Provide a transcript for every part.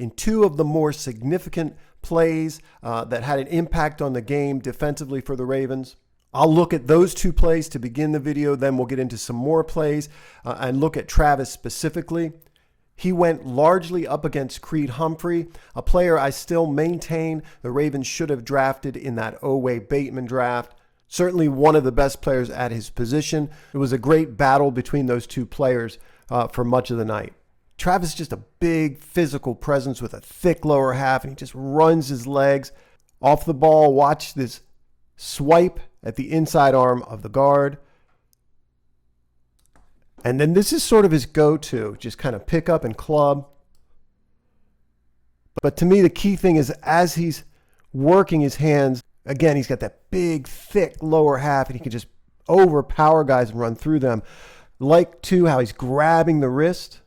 in two of the more significant plays that had an impact on the game defensively for the Ravens. I'll look at those two plays to begin the video, then we'll get into some more plays and look at Travis specifically. He went largely up against Creed Humphrey, a player I still maintain the Ravens should have drafted in that Oweh Bateman draft. Certainly one of the best players at his position. It was a great battle between those two players for much of the night. Travis is just a big physical presence with a thick lower half, and he just runs his legs off the ball. Watch this swipe at the inside arm of the guard. And then this is sort of his go-to, just kind of pick up and club. But to me, the key thing is as he's working his hands, again, he's got that big, thick lower half, and he can just overpower guys and run through them. Like, too, how he's grabbing the wrist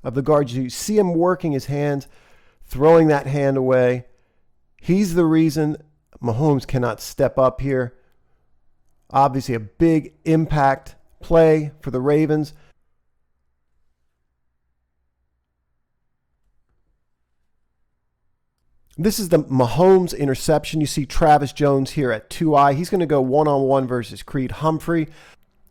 of the guard. You see him working his hands, throwing that hand away. He's the reason Mahomes cannot step up here. Obviously, a big impact play for the Ravens. This is the Mahomes interception. You see Travis Jones here at 2-eye. He's going to go one-on-one versus Creed Humphrey.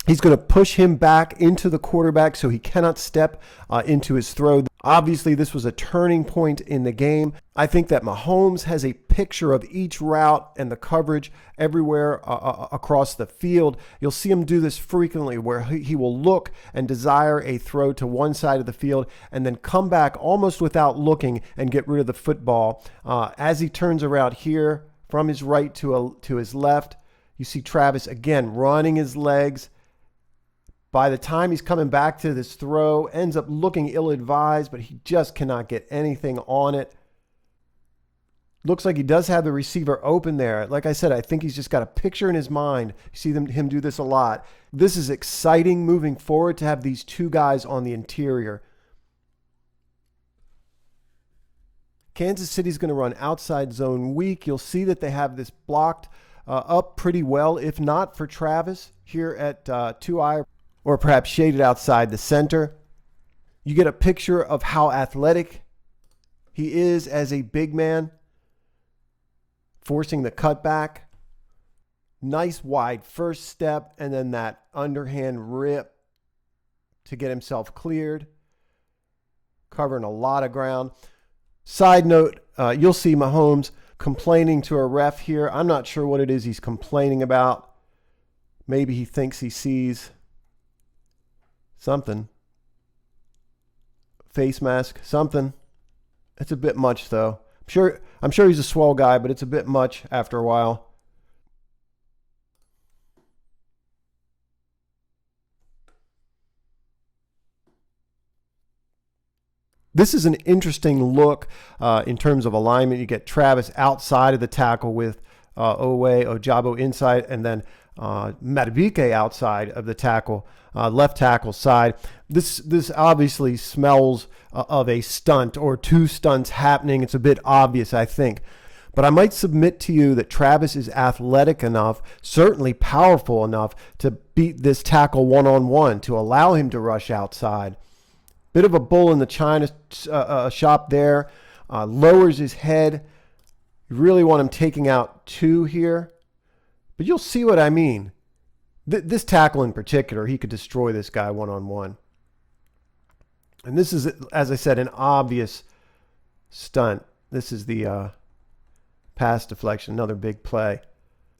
He's going to push him back into the quarterback so he cannot step into his throw. Obviously, this was a turning point in the game. I think that Mahomes has a picture of each route and the coverage everywhere across the field. You'll see him do this frequently where he will look and desire a throw to one side of the field and then come back almost without looking and get rid of the football. As he turns around here from his right to his left, you see Travis again running his legs. By the time he's coming back to this throw, ends up looking ill-advised, but he just cannot get anything on it. Looks like he does have the receiver open there. Like I said, I think he's just got a picture in his mind. You see him do this a lot. This is exciting moving forward to have these two guys on the interior. Kansas City's going to run outside zone weak. You'll see that they have this blocked up pretty well, if not for Travis here at 2-eye. Or perhaps shaded outside the center. You get a picture of how athletic he is as a big man, forcing the cutback. Nice wide first step, and then that underhand rip to get himself cleared, covering a lot of ground. Side note, you'll see Mahomes complaining to a ref here. I'm not sure what it is he's complaining about. Maybe he thinks he sees something. Face mask, something. It's a bit much though. I'm sure he's a swell guy, but it's a bit much after a while. This is an interesting look in terms of alignment. You get Travis outside of the tackle with Ojabo inside, and then Madubuike outside of the tackle, left tackle side. This obviously smells of a stunt or two stunts happening. It's a bit obvious, I think. But I might submit to you that Travis is athletic enough, certainly powerful enough to beat this tackle one-on-one, to allow him to rush outside. Bit of a bull in the china shop there. Lowers his head. You really want him taking out two here. But you'll see what I mean. This tackle in particular, he could destroy this guy one-on-one. And this is, as I said, an obvious stunt. This is the pass deflection, another big play.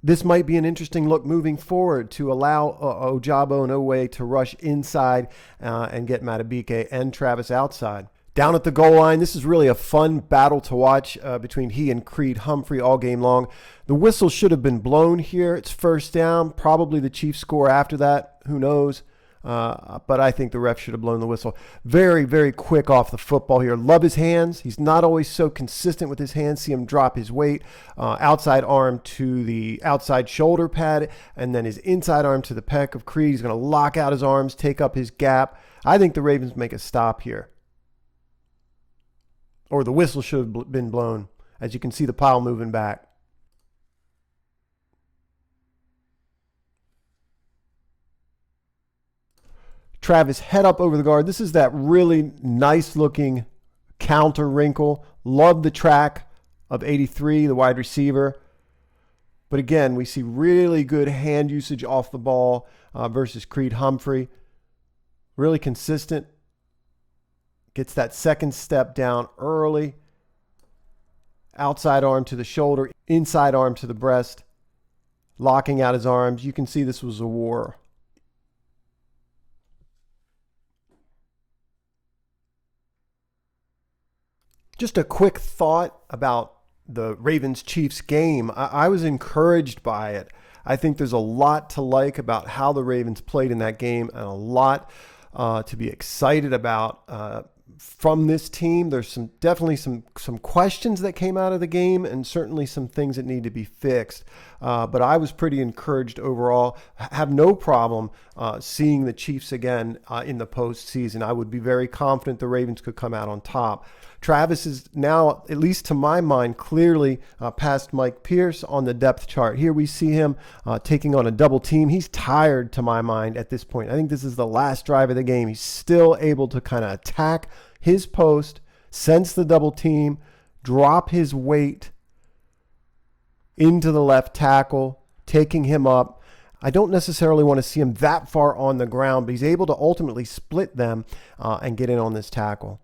This might be an interesting look moving forward to allow Ojabo and Oweh to rush inside and get Madubuike and Travis outside. Down at the goal line, this is really a fun battle to watch between he and Creed Humphrey all game long. The whistle should have been blown here. It's first down. Probably the Chiefs score after that. Who knows? But I think the ref should have blown the whistle. Very, very quick off the football here. Love his hands. He's not always so consistent with his hands. See him drop his weight. Outside arm to the outside shoulder pad, and then his inside arm to the pec of Creed. He's going to lock out his arms, take up his gap. I think the Ravens make a stop here. Or the whistle should have been blown. As you can see the pile moving back. Travis head up over the guard. This is that really nice looking counter wrinkle. Love the track of 83, the wide receiver. But again, we see really good hand usage off the ball versus Creed Humphrey. Really consistent. Gets that second step down early. Outside arm to the shoulder, inside arm to the breast. Locking out his arms. You can see this was a war. Just a quick thought about the Ravens-Chiefs game. I was encouraged by it. I think there's a lot to like about how the Ravens played in that game, and a lot to be excited about from this team. There's definitely some questions that came out of the game, and certainly some things that need to be fixed. But I was pretty encouraged overall. Have no problem seeing the Chiefs again in the postseason. I would be very confident the Ravens could come out on top. Travis is now, at least to my mind, clearly past Mike Pierce on the depth chart. Here we see him taking on a double team. He's tired to my mind at this point. I think this is the last drive of the game. He's still able to kind of attack his post, sense the double team, drop his weight into the left tackle, taking him up. I don't necessarily want to see him that far on the ground, but he's able to ultimately split them and get in on this tackle.